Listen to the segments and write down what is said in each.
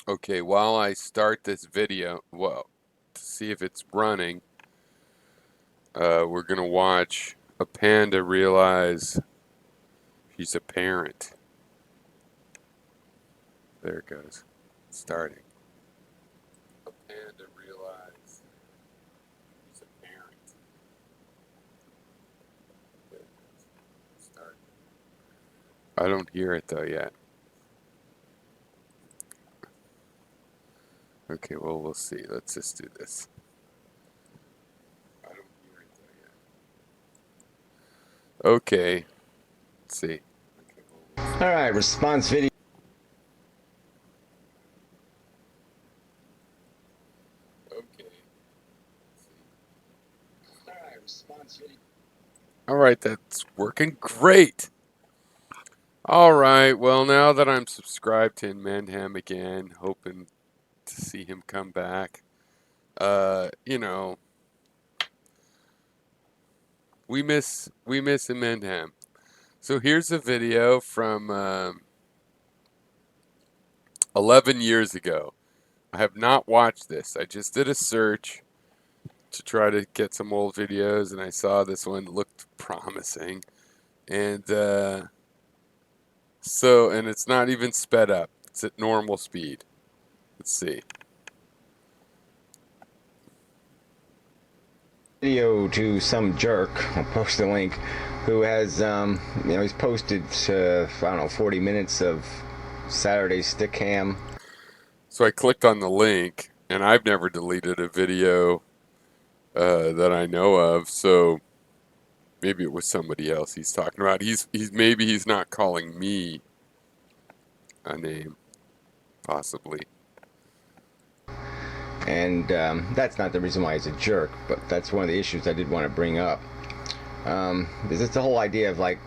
Okay, while I start this video, well, to see if it's running, we're gonna watch a panda realize he's a parent. There it goes. Starting. A panda realize he's a parent. There it goes. Starting. I don't hear it though yet. Okay, well, we'll see. Let's just do this. I don't hear it though yet. Okay. Let's see. Okay, All right, response video. Okay. All right, response video. All right, that's working great. All right, well, now that I'm subscribed to Mendham again, hoping to see him come back, you know, we miss Mendham. So here's a video from 11 years ago. I have not watched this. I just did a search to try to get some old videos, and I saw this one that looked promising. And and it's not even sped up. It's at normal speed. Let's see. Video to some jerk, I'll post a link, who has, he's posted, I don't know, 40 minutes of Saturday stick ham. So I clicked on the link, and I've never deleted a video that I know of. So maybe it was somebody else he's talking about. Maybe he's not calling me a name, possibly. And that's not the reason why he's a jerk, but that's one of the issues I did want to bring up. Is it's the whole idea of, like,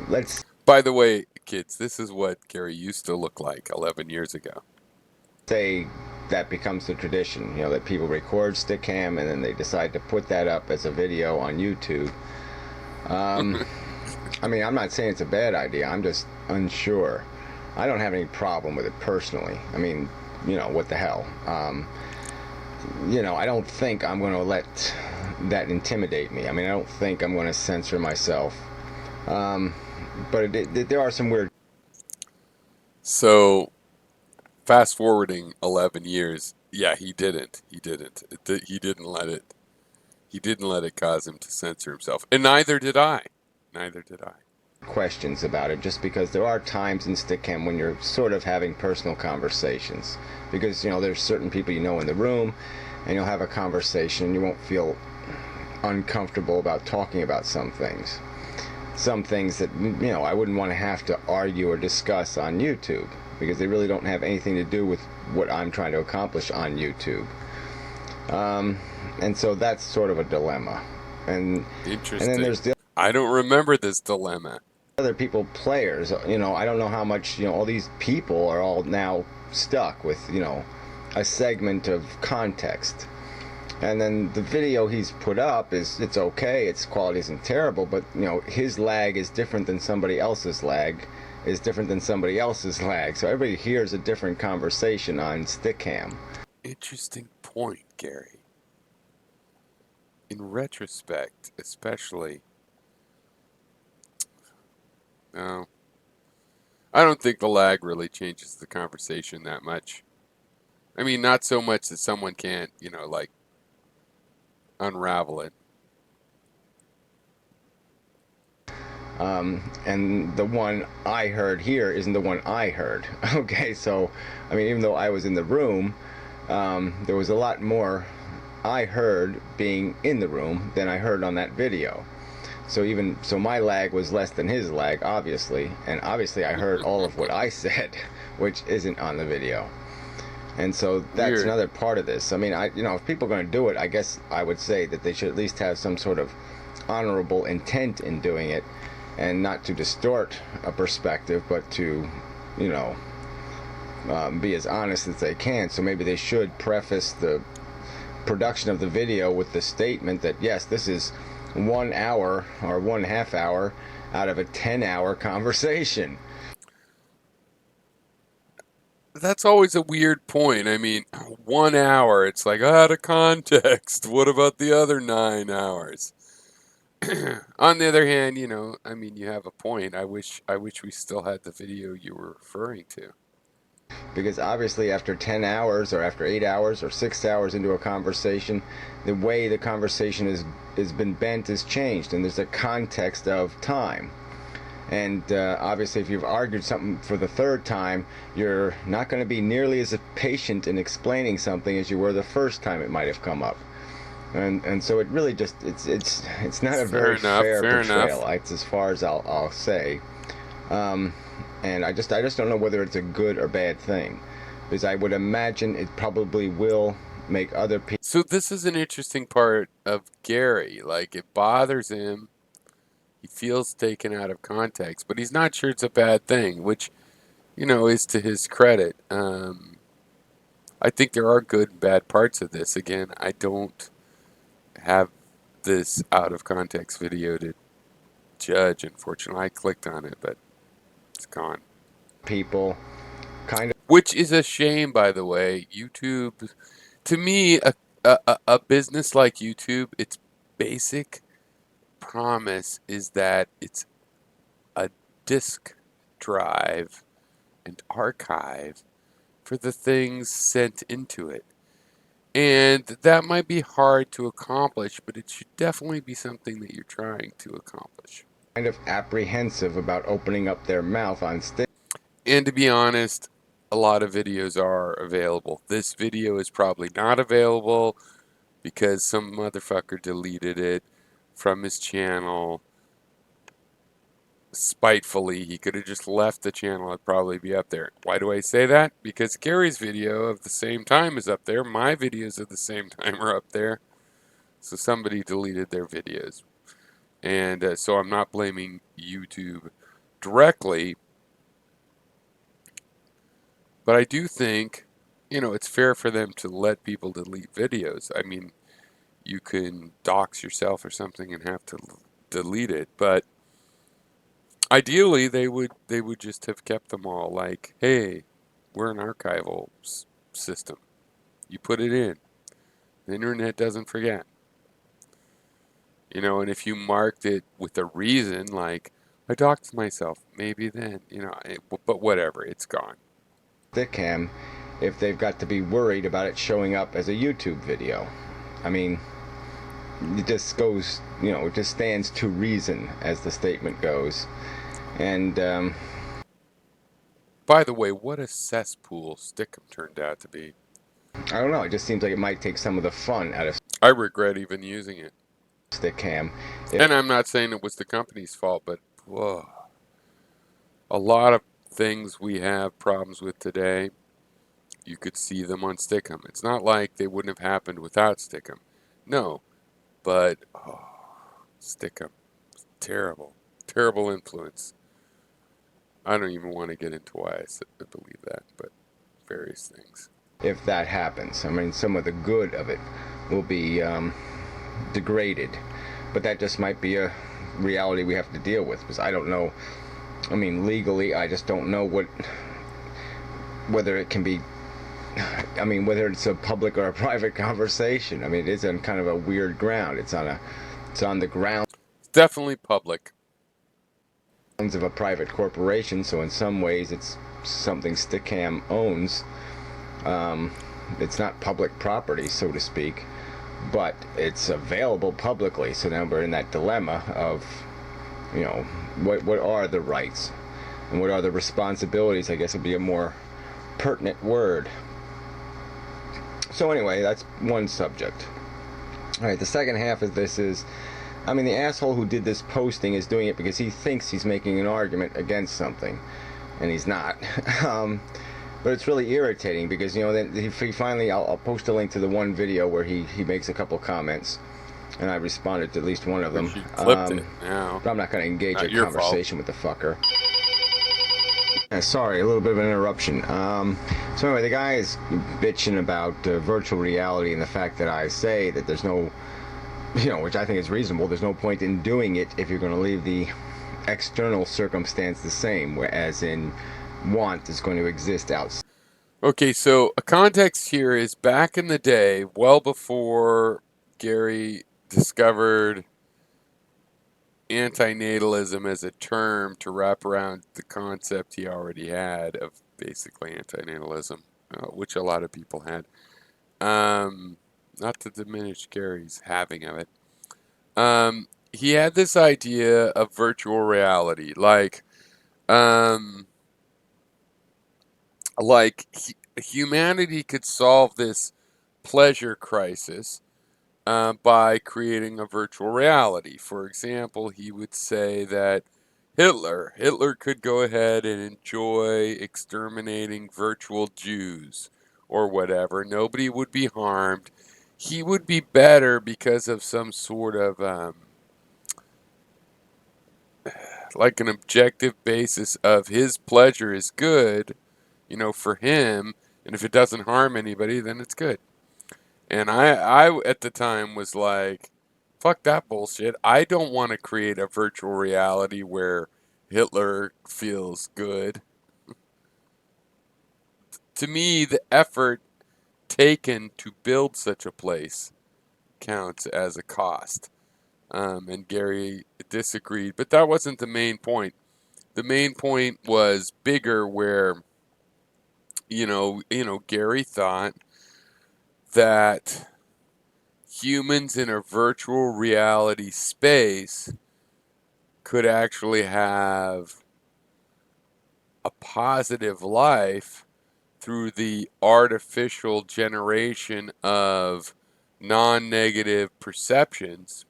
let's... By the way, kids, this is what Gary used to look like 11 years ago. Say that becomes the tradition, that people record stick ham and then they decide to put that up as a video on YouTube. I mean, I'm not saying it's a bad idea. I'm just unsure. I don't have any problem with it personally. I mean, what the hell? I don't think I'm going to let that intimidate me. I mean, I don't think I'm going to censor myself. But there are some weird... So, fast forwarding 11 years, yeah, he didn't. He didn't let it cause him to censor himself. And neither did I. Questions about it, just because there are times in Stickam when you're sort of having personal conversations, because there's certain people in the room, and you'll have a conversation and you won't feel uncomfortable about talking about some things that I wouldn't want to have to argue or discuss on YouTube, because they really don't have anything to do with what I'm trying to accomplish on YouTube. And so that's sort of a dilemma. And Interesting. And then there's I don't remember this dilemma. Other people, players, I don't know how much, all these people are all now stuck with, a segment of context. And then the video he's put up it's okay, its quality isn't terrible, but, his lag is different than somebody else's lag, is different than somebody else's lag. So everybody hears a different conversation on Stickam. Interesting point, Gary. In retrospect, especially... No. I don't think the lag really changes the conversation that much. I mean, not so much that someone can't, unravel it. And the one I heard here isn't the one I heard. Okay, so, I mean, even though I was in the room, there was a lot more I heard being in the room than I heard on that video. So my lag was less than his lag, obviously, and obviously I heard all of what I said, which isn't on the video. And so that's Weird. Another part of this. I mean, if people are going to do it, I guess I would say that they should at least have some sort of honorable intent in doing it, and not to distort a perspective, but to, be as honest as they can. So maybe they should preface the production of the video with the statement that, yes, this is 1 hour or 1/2 hour out of a 10-hour conversation. that's always a weird point. I mean, 1 hour, it's like out of context. What about the other 9 hours? On the other hand, I mean, you have a point. I wish we still had the video you were referring to. Because obviously after 10 hours or after 8 hours or 6 hours into a conversation, the way the conversation has been bent has changed, and there's a context of time. And obviously, if you've argued something for the third time, you're not going to be nearly as patient in explaining something as you were the first time it might have come up. And so it really just it's not a very fair Fair portrayal. enough. It's as far as I'll say. Um, and I just don't know whether it's a good or bad thing, because I would imagine it probably will make other people. So this is an interesting part of Gary. Like, it bothers him. He feels taken out of context, but he's not sure it's a bad thing, which, is to his credit. I think there are good and bad parts of this. Again, I don't have this out of context video to judge, unfortunately. I clicked on it, but it's gone. People kind of Which is a shame, by the way. YouTube, to me, a business like YouTube, its basic promise is that it's a disk drive and archive for the things sent into it. And that might be hard to accomplish, but it should definitely be something that you're trying to accomplish. apprehensive about opening up their mouth on stage. And to be honest, a lot of videos are available. This video is probably not available because some motherfucker deleted it from his channel spitefully. He could have just left the channel. It'd probably be up there. Why do I say that? Because Gary's video of the same time is up there. My videos of the same time are up there. So somebody deleted their videos. And so I'm not blaming YouTube directly. But I do think, it's fair for them to let people delete videos. I mean, you can dox yourself or something and have to delete it. But ideally, they would just have kept them all. Like, hey, we're an archival system. You put it in. The internet doesn't forget. And if you marked it with a reason, like, I doxed myself, maybe then, but whatever, it's gone. Stickam, if they've got to be worried about it showing up as a YouTube video. I mean, it just goes, it just stands to reason, as the statement goes. And By the way, what a cesspool Stickum turned out to be. I don't know, it just seems like it might take some of the fun out of I regret even using it. Stickam. And I'm not saying it was the company's fault, but whoa, a lot of things we have problems with today, you could see them on Stickum. It's not like they wouldn't have happened without Stickum. No, but Stickum, terrible, terrible influence. I don't even want to get into why I believe that, but various things. If that happens, I mean, some of the good of it will be degraded, but that just might be a reality we have to deal with, because I don't know. I mean, legally, I just don't know whether it can be. I mean, whether it's a public or a private conversation. I mean, it is on kind of a weird ground. It's on the ground. It's definitely public. Of a private corporation, so in some ways it's something Stickam owns. It's not public property, so to speak, but it's available publicly. So now we're in that dilemma of, what are the rights and what are the responsibilities, I guess would be a more pertinent word. So anyway, that's one subject. All right, the second half of this is, I mean, the asshole who did this posting is doing it because he thinks he's making an argument against something, and he's not. But it's really irritating because, then he finally, I'll post a link to the one video where he makes a couple comments, and I responded to at least one of them. You clipped it now. But I'm not going to engage Not in your conversation with the fucker. Sorry, a little bit of an interruption. So anyway, the guy is bitching about virtual reality and the fact that I say that there's no, which I think is reasonable, there's no point in doing it if you're going to leave the external circumstance the same, whereas in want is going to exist outside. Okay, so a context here is back in the day, well before Gary discovered antinatalism as a term to wrap around the concept he already had of basically antinatalism, which a lot of people had. Um, Not to diminish Gary's having of it. He had this idea of virtual reality, um, humanity could solve this pleasure crisis by creating a virtual reality. For example, he would say that Hitler could go ahead and enjoy exterminating virtual Jews or whatever. Nobody would be harmed. He would be better because of some sort of like an objective basis of his pleasure is good, for him, and if it doesn't harm anybody, then it's good. And I at the time was like, fuck that bullshit. I don't want to create a virtual reality where Hitler feels good. To me, the effort taken to build such a place counts as a cost. And Gary disagreed, but that wasn't the main point. The main point was bigger, where Gary thought that humans in a virtual reality space could actually have a positive life through the artificial generation of non negative perceptions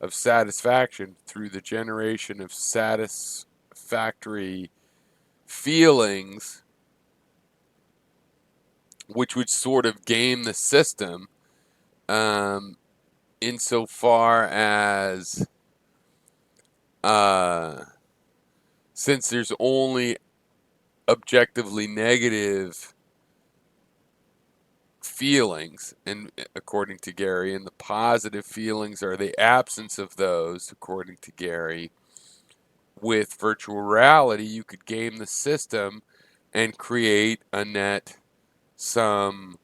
of satisfaction, through the generation of satisfactory feelings, which would sort of game the system, um, insofar as uh, since there's only objectively negative feelings, and according to Gary, and the positive feelings are the absence of those, according to Gary, with virtual reality, you could game the system and create a net some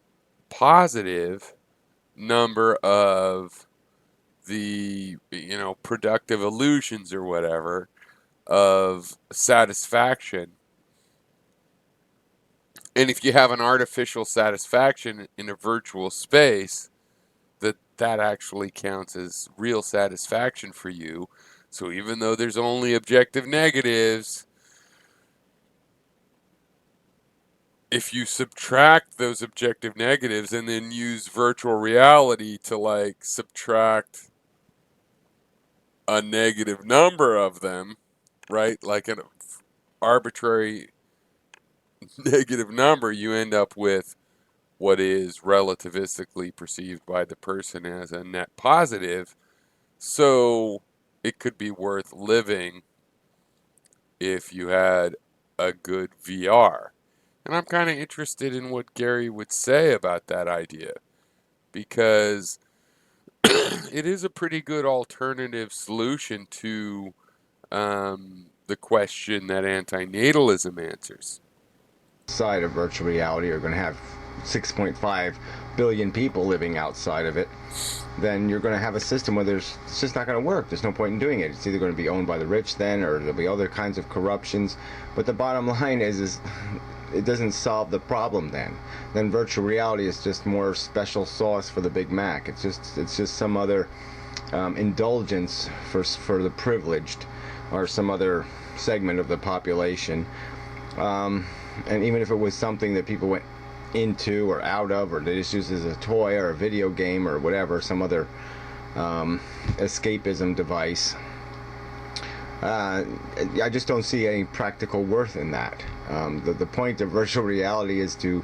positive number of the productive illusions or whatever of satisfaction. And if you have an artificial satisfaction in a virtual space, that actually counts as real satisfaction for you. So even though there's only objective negatives, if you subtract those objective negatives and then use virtual reality to like subtract a negative number of them, right? Like an arbitrary negative number, you end up with what is relativistically perceived by the person as a net positive. So it could be worth living if you had a good VR. And I'm kind of interested in what Gary would say about that idea, because it is a pretty good alternative solution to the question that antinatalism answers. Side of virtual reality are going to have 6.5 billion people living outside of it, then you're going to have a system where it's just not going to work. There's no point in doing it. It's either going to be owned by the rich then, or there'll be other kinds of corruptions. But the bottom line is it doesn't solve the problem then. Then virtual reality is just more special sauce for the Big Mac. It's just some other indulgence for the privileged, or some other segment of the population. And even if it was something that people went into or out of, or they just used as a toy or a video game or whatever, some other escapism device, I just don't see any practical worth in that. The point of virtual reality is to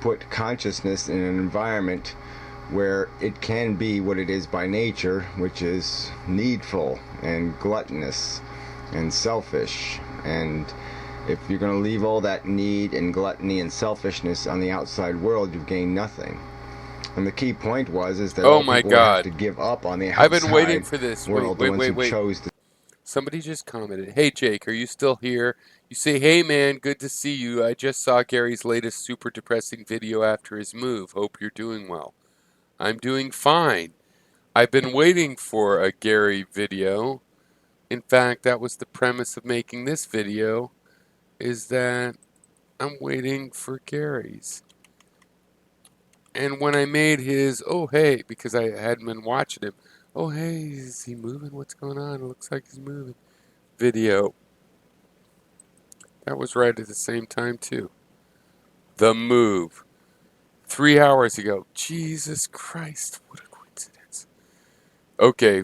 put consciousness in an environment where it can be what it is by nature, which is needful and gluttonous and selfish. And if you're going to leave all that need and gluttony and selfishness on the outside world, you've gained nothing. And the key point is that Oh all my people would have to God. give up on the I've been waiting outside for this. Wait, world, the wait, ones wait, who wait. chose to. Somebody just commented, "Hey Jake, are you still here? You say, hey man, good to see you. I just saw Gary's latest super depressing video after his move. Hope you're doing well. I'm doing fine. I've been waiting for a Gary video. In fact, that was the premise of making this video, is that I'm waiting for Gary's. And when I made his, oh hey, because I hadn't been watching him, oh hey, is he moving? What's going on? It looks like he's moving. Video. That was right at the same time too. The move. 3 hours ago. Jesus Christ, what a coincidence. Okay.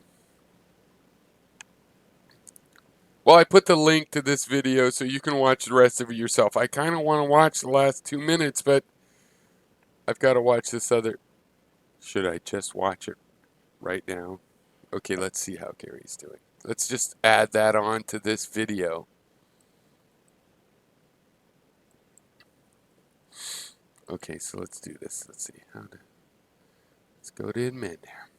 Well, I put the link to this video so you can watch the rest of it yourself. I kind of want to watch the last 2 minutes, but I've got to watch this other. Should I just watch it right now? Okay, let's see how Gary's doing. Let's just add that on to this video. Okay, so let's do this. Let's see how to. Let's go to admin there.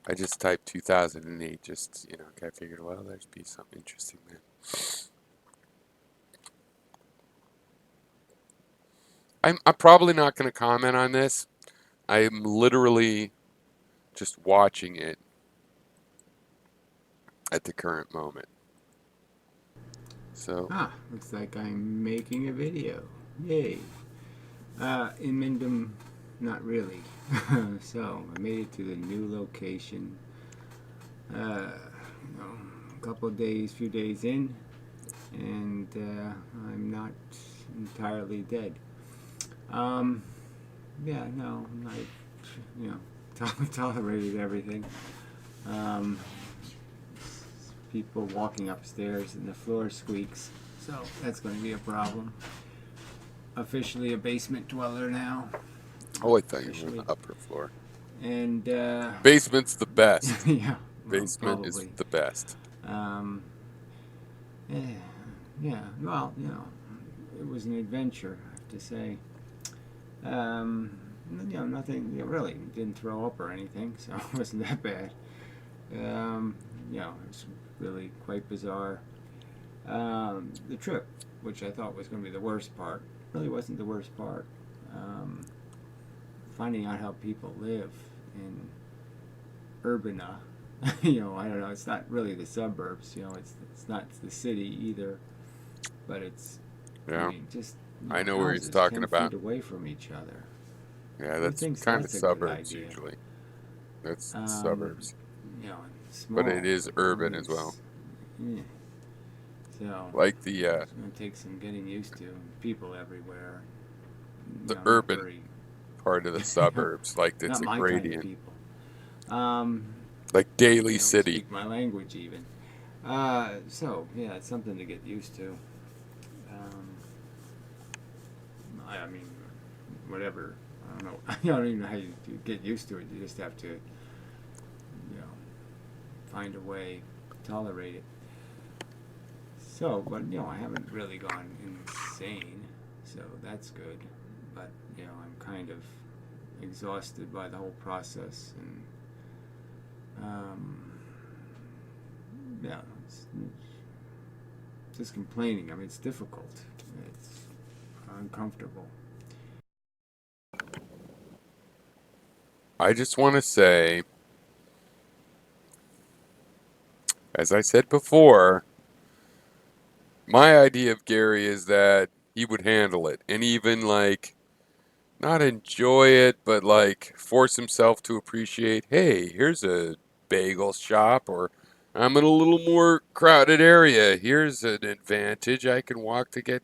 I just typed 2008. Just I figured, well, there's be something interesting there. I'm probably not going to comment on this. I'm literally just watching it at the current moment. So, Looks like I'm making a video. Yay. In Mindom, not really. So, I made it to the new location. A couple of days, few days in, and I'm not entirely dead. Yeah, no, I tolerated everything. Um, People walking upstairs and the floor squeaks, so that's going to be a problem. Officially a basement dweller now. oh, I thought you were on Officially. the upper floor. And Basement's the best. yeah, well, Basement is probably. the best. Um, yeah, yeah. Well, it was an adventure, I have to say. Nothing. Really didn't throw up or anything, so it wasn't that bad. It was really quite bizarre. The trip, which I thought was going to be the worst part, really wasn't the worst part. Finding out how people live in urbana. I don't know. It's not really the suburbs. It's not the city either, but it's. Yeah, I mean, just I know where he's houses talking 10 feet about. away from each other. Yeah, Who that's thinks kind of that's a good suburbs idea? usually. That's Um, suburbs, but it Small. is I mean, urban as well. yeah. So Like the it's going to take some getting used to. People everywhere. the Not urban very. part of the you know, suburbs, like it's Not a my kind of gradient, people. Um, like Daly City. Speak my language even. So yeah, it's something to get used to. Um, I mean, whatever. I don't know. I don't even know how you get used to it. You just have to, find a way to tolerate it. So, but I haven't really gone insane, so that's good. But I'm kind of exhausted by the whole process, and yeah, it's just complaining. I mean, it's difficult. It's uncomfortable. I just want to say, as I said before, my idea of Gary is that he would handle it and even like not enjoy it, but like force himself to appreciate, hey, here's a bagel shop, or I'm in a little more crowded area. Here's an advantage. I can walk to get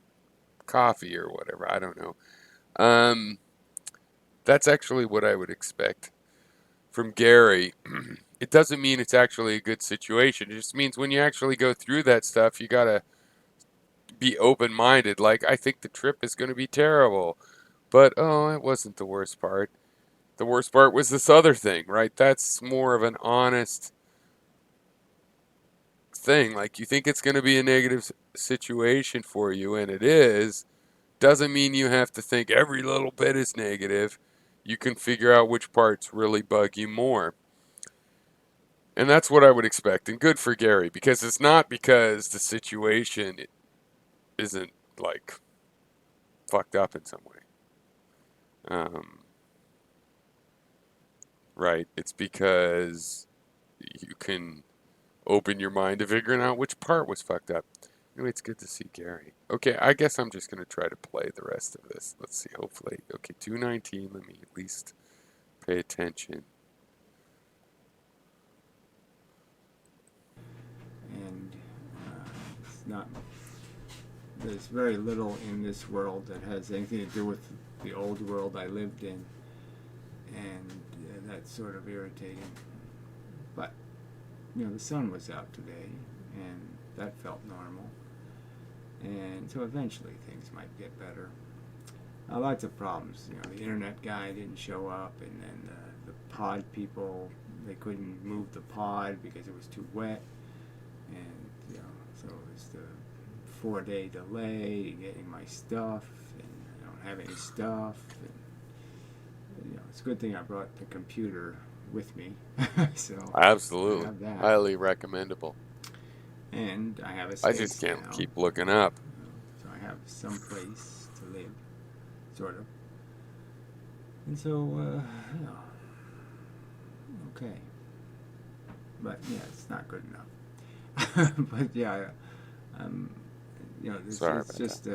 coffee or whatever. I don't know. Um, that's actually what I would expect from Gary. It doesn't mean it's actually a good situation. It just means when you actually go through that stuff, you gotta be open minded. Like, I think the trip is going to be terrible. But, oh, it wasn't the worst part. The worst part was this other thing, right? That's more of an honest thing. Like, you think it's going to be a negative situation for you, and it is. Doesn't mean you have to think every little bit is negative. You can figure out which parts really bug you more. And that's what I would expect. And good for Gary, because it's not because the situation isn't like fucked up in some way. Um, right? It's because you can open your mind to figuring out which part was fucked up. Anyway, it's good to see Gary. Okay, I guess I'm just going to try to play the rest of this. Let's see, hopefully. Okay, 219, let me at least pay attention. And it's not. There's very little in this world that has anything to do with the old world I lived in, and that's sort of irritating. But the sun was out today, and that felt normal. And so eventually things might get better. Lots of problems. The internet guy didn't show up, and then the pod people, they couldn't move the pod because it was too wet, and so it was the 4-day delay in getting my stuff, and I don't have any stuff. And, it's a good thing I brought the computer with me, so I Absolutely. have that, Highly recommendable. and I have a I just space can't now. keep looking up. So I have some place to live, sort of. And so, okay. But yeah, it's not good enough. But yeah, um, this Sorry is about that. just,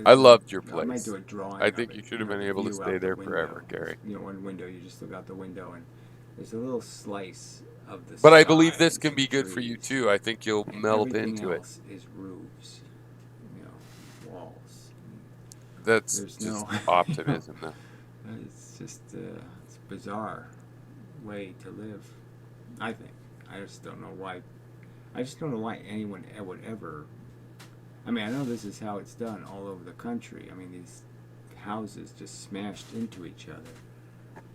I there's loved your I might do place. a I drawing of think it. you should have been The able to view stay out the there window. forever, Gary. One window, you just look out the window, and there's a little slice of the But I believe sky this and can some be good for you trees, too. I think you'll and meld everything into it. else is roofs, walls. That's There's just no, optimism, though. it's just it's a bizarre way to live. I think. I just don't know why. I just don't know why anyone would ever. I mean, I know this is how it's done all over the country. I mean, these houses just smashed into each other.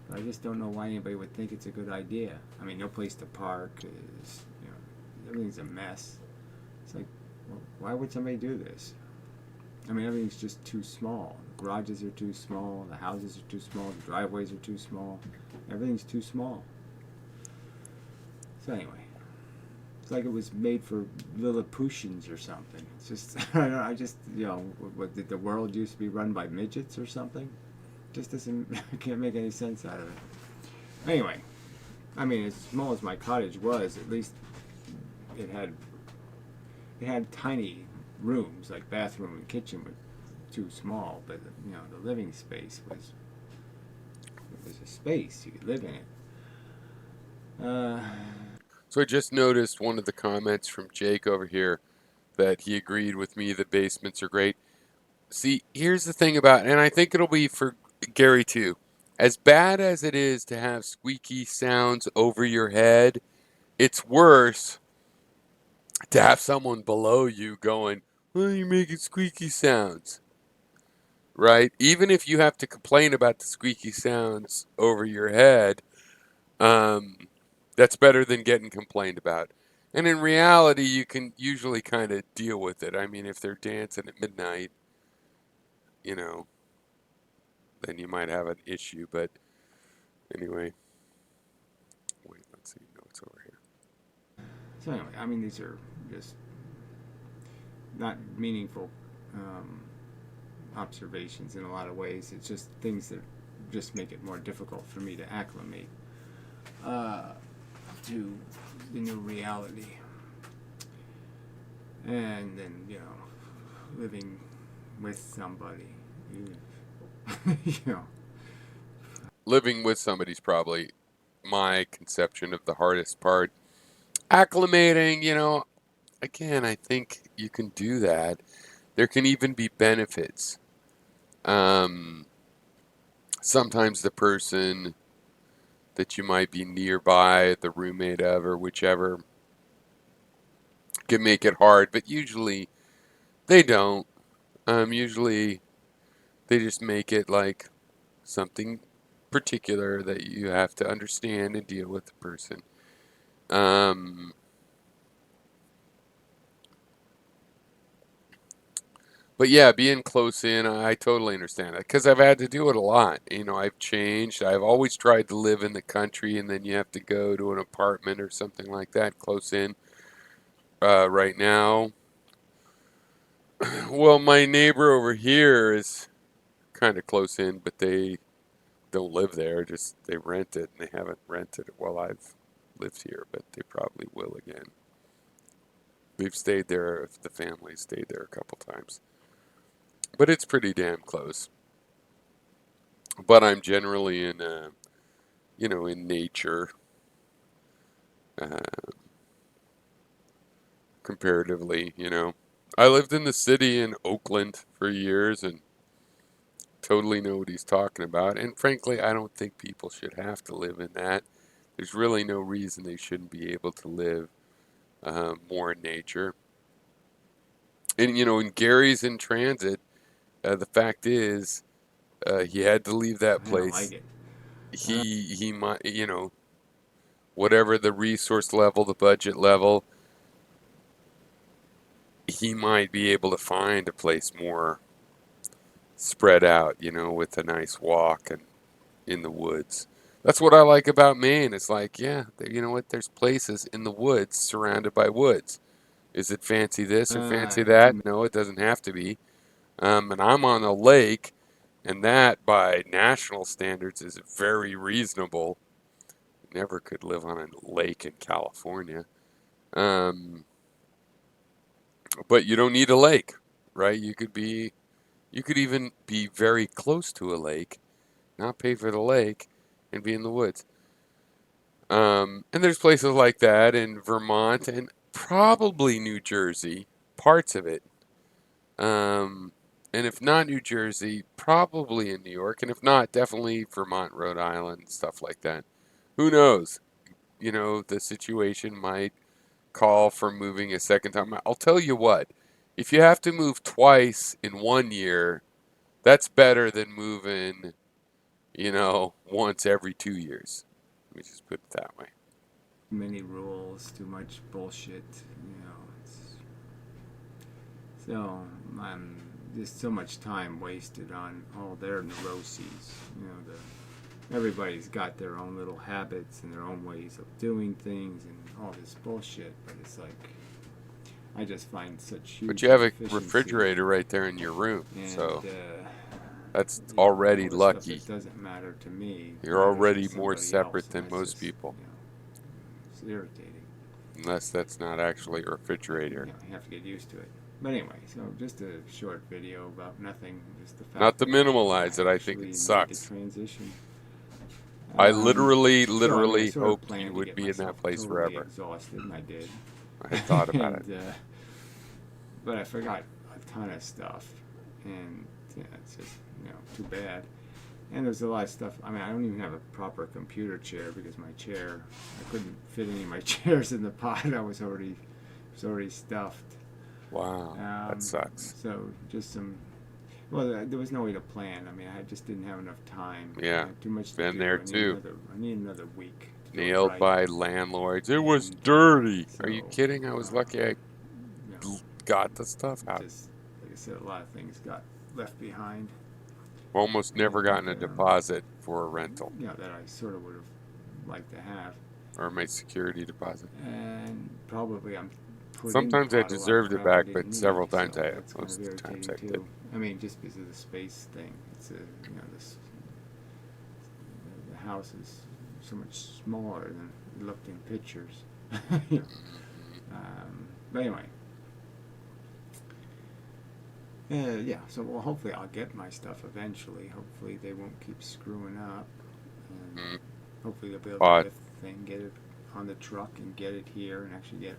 But I just don't know why anybody would think it's a good idea. I mean, no place to park. Is, everything's a mess. It's like, well, why would somebody do this? I mean, everything's just too small. The garages are too small. The houses are too small. The driveways are too small. Everything's too small. So anyway, it's like it was made for Lilliputians or something. It's just, I just, what did the world used to be run by midgets or something? Just doesn't, I can't make any sense out of it. Anyway, I mean, as small as my cottage was, at least it had tiny rooms, like bathroom and kitchen were too small, but the living space was a space you could live in it. Uh, So I just noticed one of the comments from Jake over here that he agreed with me that basements are great. See, here's the thing about, and I think it'll be for Gary too. As bad as it is to have squeaky sounds over your head, it's worse to have someone below you going, "Well, you're making squeaky sounds," right? Even if you have to complain about the squeaky sounds over your head, um, that's better than getting complained about. And in reality, you can usually kind of deal with it. I mean, if they're dancing at midnight, you know, then you might have an issue. But anyway, wait, let's see notes over here. so anyway, I mean, these are just not meaningful um, observations in a lot of ways. It's just things that just make it more difficult for me to acclimate uh, to the new reality. And then, living with somebody, you, you know, Living with somebody's probably my conception of the hardest part. Acclimating, again, I think you can do that. There can even be benefits. Um, Sometimes the person that you might be nearby, the roommate of, or whichever, can make it hard, but usually they don't. Usually they just make it like something particular that you have to understand and deal with the person. Um, But yeah, being close in, I totally understand that because I've had to do it a lot. I've changed. I've always tried to live in the country, and then you have to go to an apartment or something like that close in. Right now, well, my neighbor over here is kind of close in, but they don't live there. Just they rent it, and they haven't rented it while I've lived here, but they probably will again. We've stayed there. The family stayed there a couple times, but it's pretty damn close. But I'm generally in, in nature, uh, comparatively. I lived in the city in Oakland for years and totally know what he's talking about. And frankly, I don't think people should have to live in that. There's really no reason they shouldn't be able to live more in nature. And in Gary's in transit, the fact is, he had to leave that I don't like place. it. He might, whatever the resource level, the budget level, he might be able to find a place more spread out, with a nice walk and in the woods. That's what I like about Maine. It's like, yeah, you know what? There's places in the woods surrounded by woods. Is it fancy this or fancy Too that? No, it doesn't have to be. And I'm on a lake, and that, by national standards, is very reasonable. Never could live on a lake in California. Um, but you don't need a lake, right? You could even be very close to a lake, not pay for the lake, and be in the woods. And there's places like that in Vermont and probably New Jersey, parts of it. Um, and if not New Jersey, probably in New York. And if not, definitely Vermont, Rhode Island, stuff like that. Who knows? The situation might call for moving a second time. I'll tell you what, if you have to move twice in 1 year, that's better than moving, once every 2 years. Let me just put it that way. many rules, too much bullshit. It's, so I'm just so much time wasted on all their neuroses. Everybody's got their own little habits and their own ways of doing things and all this bullshit. But it's like I just find such But huge you have a inefficiency, refrigerator right there in your room, and so that's all already the stuff lucky. that doesn't matter to me You're matters to already more somebody else, separate and than that's most just people, it's irritating. unless that's not actually a refrigerator. You have to get used to it. But anyway, so just a short video about nothing, just the Not fact to that minimalize I it, I think it actually made the sucks. transition. I literally, So I mean, I literally sort of hoped you planned to would get be in that myself place totally forever. exhausted, and I did. I had thought about it. and but I forgot a ton of stuff, and it's just too bad. And there's a lot of stuff. I mean, I don't even have a proper computer chair because my chair, I couldn't fit any of my chairs in the pod. I was already stuffed. Wow, that sucks. So just some. Well, there was no way to plan. I mean, I just didn't have enough time. I Yeah, had too much to been do. there too. I need another week to do it Nailed right. by landlords. It was And dirty. Are you so, kidding? I was uh, lucky I you know, got the stuff out. just like I said, a lot of things got left behind, Almost never and gotten a deposit for a rental that I sort of would have liked to have. or my security deposit. And probably I'm put in the Sometimes I pot a lot of deserved it crap I back, but didn't need, several so times I have. that's kind of Most of the times irritating I did. too. I mean, just because of the space thing, it's this the house is so much smaller than it looked in pictures. you know. But anyway, yeah. So well, hopefully I'll get my stuff eventually. Hopefully they won't keep screwing up, and Mm, hopefully they'll be able to Pod. lift the thing, get it on the truck, and get it here, and actually get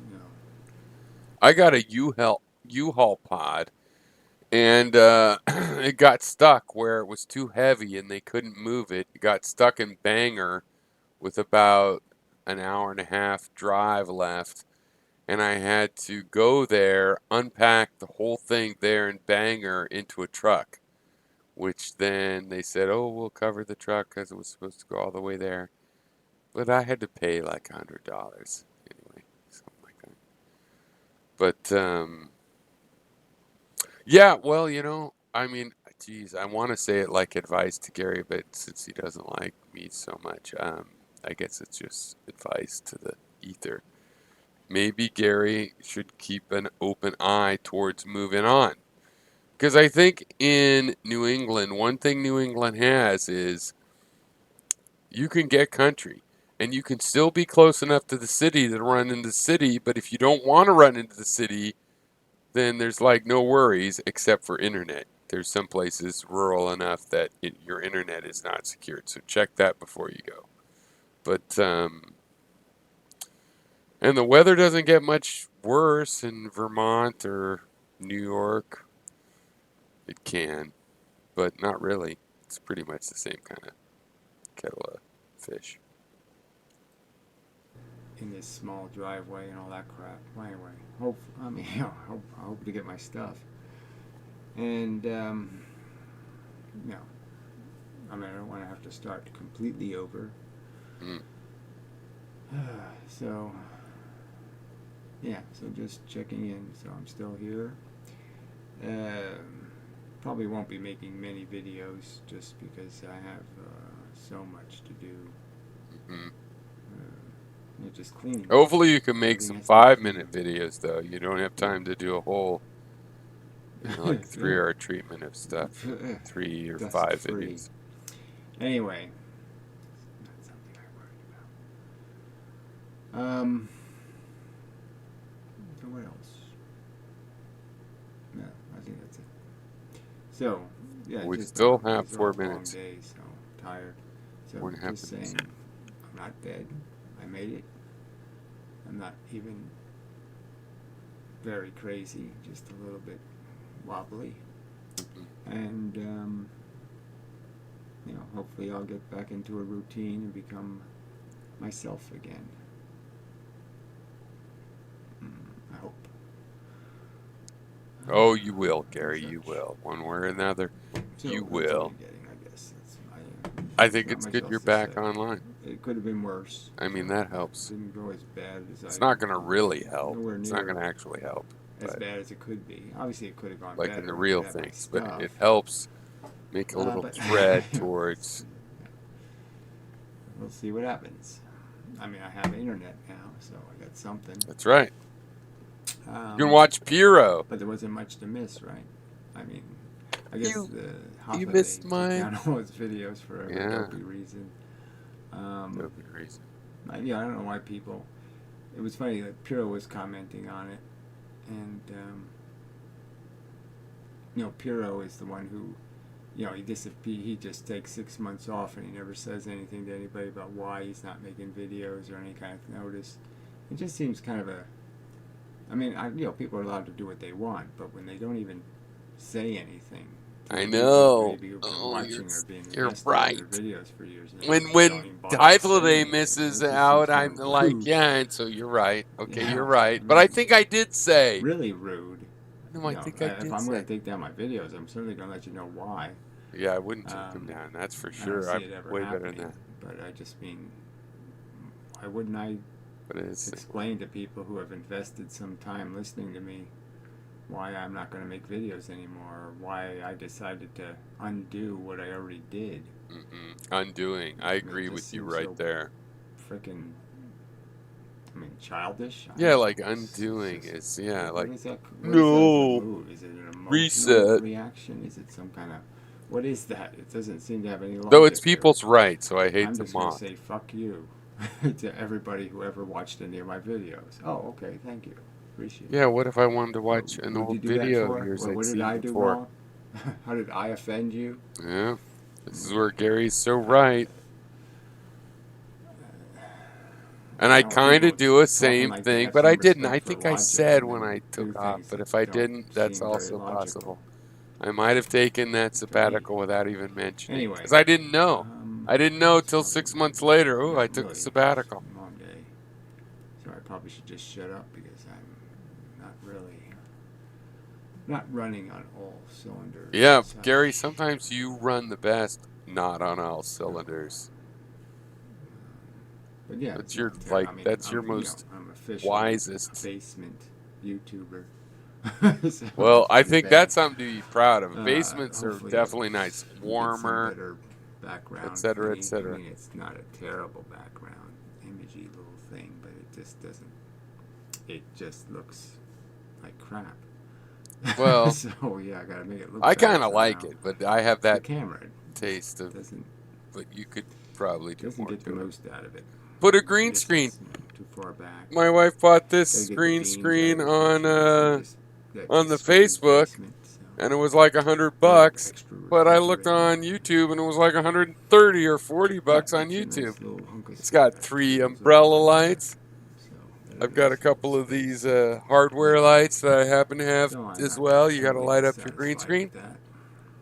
you know I got a U-Haul pod, and it got stuck where it was too heavy and they couldn't move it. It got stuck in Bangor with about an hour and a half drive left, and I had to go there, unpack the whole thing there in Bangor into a truck, which then they said, "Oh, we'll cover the truck because it was supposed to go all the way there." But I had to pay like $100 anyway, something like that. But Yeah, well, I mean, geez, I want to say it like advice to Gary, but since he doesn't like me so much, I guess it's just advice to the ether. Maybe Gary should keep an open eye towards moving on. Because I think in New England, one thing New England has is you can get country and you can still be close enough to the city to run into the city, but if you don't want to run into the city, then there's like no worries except for internet. There's some places rural enough that your internet is not secured, so check that before you go. But and the weather doesn't get much worse in Vermont or New York. It can, but not really. It's pretty much the same kind of kettle of fish. In this small driveway and all that crap. Well, anyway, I mean, I hope to get my stuff. And, I mean, I don't want to have to start completely over. Mm. So, yeah, so just checking in. So I'm still here. Probably won't be making many videos just because I have so much to do. Mm-hmm. Just cleaning. Hopefully you can make Everything some has to be 5 minute clean. videos though. You don't have Yeah. time to do a whole, like Yeah. 3 hour treatment of stuff. 3 or 5 Dust-free. videos. Anyway, not something I worried about. So what else? No, I think that's it. So, yeah, We just still have it's 4 all long minutes. day, so tired. So 4.5 just minutes. saying, I'm not dead. I made it. I'm not even very crazy, just a little bit wobbly. Mm-hmm. And hopefully I'll get back into a routine and become myself again. I hope. Oh, you will, And Gary. You such. will. One way or another, you So that's all will. you're getting, I guess. I There's think not it's much good else you're to say. back online. It could have been worse. I So mean, that it helps. didn't go as bad as It's I. not going to really help. Nowhere It's not near going to actually help, as but bad as it could be. Obviously, it could have gone like in the better. I could real have my things, but stuff. it helps make a little But thread towards. we'll see what happens. I mean, I have internet now, so I got something. That's right. You can Um, watch Pyrrho. but there wasn't much to miss, right? I mean, I guess You the you Hoffa missed took mine. down all his videos for a Yeah, dopey reason. no good reason. I don't know why people. It was funny that Pyrrho was commenting on it, and Pyrrho is the one who, he just takes 6 months off and he never says anything to anybody about why he's not making videos or any kind of notice. It just seems kind of a. I mean, people are allowed to do what they want, but when they don't even say anything to I the people know. maybe who've been Oh, watching or being you're invested in right. their videos for years, and they don't When even bother to Title say Day anything, misses it just seems out, kind I'm of like, rude. yeah, and so you're right. Okay, you're Yeah, right. I But I mean, think I did say. really rude. No, I think I If did I'm going say. to take down my videos, I'm certainly going to let you know why. Yeah, I wouldn't take them Um, down. That's for I don't sure. see I'm it ever way better than happening, that. but I just mean, why wouldn't I But it's explain to people who have invested some time listening to me why I'm not going to make videos anymore, or why I decided to undo what I already did? undoing. I I mean, it agree just with you seems right so there. freaking, childish. I Yeah, don't like know. It's undoing just, is yeah, what like is that? What is that as a no move? Is it an emotional reset. reaction? Is it some kind of, what is that? It doesn't seem to have any Though it's logic to it. people's right, so I hate I'm to just going to mock. say fuck you to everybody who ever watched any of my videos. Oh, okay, thank you. Appreciate Yeah, it. what if I wanted to watch an What'd you old do that video of for? yours I'd What did seen I do before? wrong? How did I offend you? Yeah, this is where Gary's so right. And I kind People of do a talking same like they thing, have but I some didn't. I respect for think I logic said and when then I do took off, things but that if I don't didn't, that's seem very also logical. possible. I might have taken that For me. sabbatical without even mentioning, because Anyway, I didn't know. I didn't know it's till probably 6 months later. Oh, I took a really sabbatical. a long day. So I probably should just shut up because I'm not running on all cylinders Yeah, and Gary, such. sometimes you run the best, not on all So, cylinders. but yeah, That's it's not your terrible. like I mean, that's your most I'm officially a wisest. basement YouTuber. So Well, it's I pretty think bad. that's something to be proud of. Basements are Hopefully, definitely nice, we get some warmer, better background for etc., me. I etc. mean, it's not a terrible background, imagey little thing, but it just doesn't. It just looks like crap. Well, So yeah, I gotta make it look I better kind of like somehow. it, but I have It's the that camera. taste of. Doesn't But you could probably do doesn't more get the to it. most out of it. Put a green This screen. is too far back. My wife bought Got to this get the green beams out of screen the pictures and just that on the screen's Facebook, placement. So and it was like they have $100. extra But I looked refrigerator. on YouTube, and it was like 130 or $40 But on it's a YouTube. nice little hunk of It's steel got that 3 goes over umbrella right there. lights. So there I've it got a is, little couple of these space. hardware Yeah. lights that I happen to have So I'm as not well. You got to totally light up your green dissatisfied screen. with that.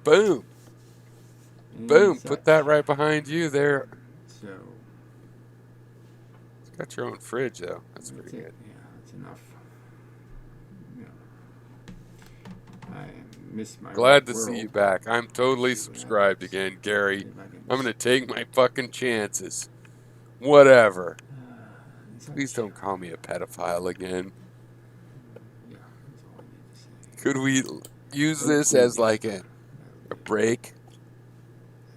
Boom, And boom. Put that such. right behind you there. So It's got your own fridge though. That's that's pretty it. good. Yeah, that's enough. You know, I miss my old Glad to see world. you back. I'm totally See what subscribed happens. again, See Gary. if I can I'm just gonna take my fucking chances. Whatever. and Please such. don't call me a pedophile again. Yeah, that's all I need to say. Could we use this Hopefully as it gets like better. a That'll do. break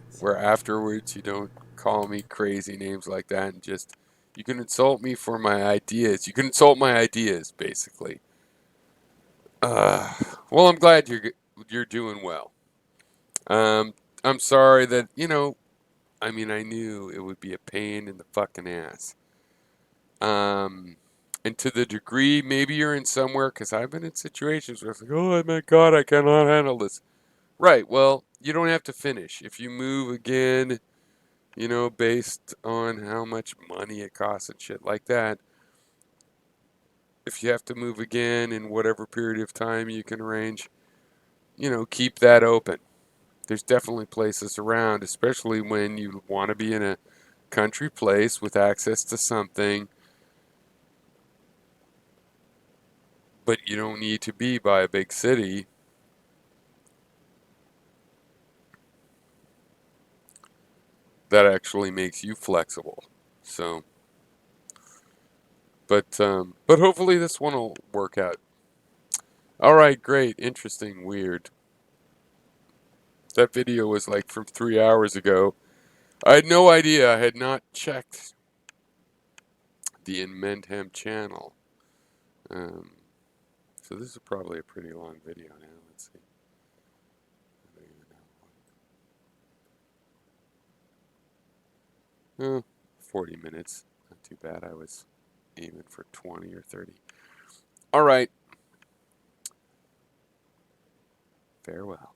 That's where afterwards you don't call me crazy names like that and just you can insult me for my ideas. You can insult my ideas, basically. Uh, well, I'm glad you're doing well. Um, I'm sorry that I mean, I knew it would be a pain in the fucking ass. Um, and to the degree maybe you're in somewhere, because I've been in situations where it's like, oh my God, I cannot handle this. Right. Well, you don't have to finish. If you move again, based on how much money it costs and shit like that, if you have to move again in whatever period of time you can arrange, keep that open. There's definitely places around, especially when you want to be in a country place with access to something, but you don't need to be by a big city. That actually makes you flexible. So, but hopefully this one will work out. All right, great, interesting, weird. That video was like from 3 hours ago. I had no idea. I had not checked the Inmendham channel. Um, so this is probably a pretty long video now. Let's see. I don't even know. 40 minutes. Not too bad. I was aiming for 20 or 30. All right. Farewell.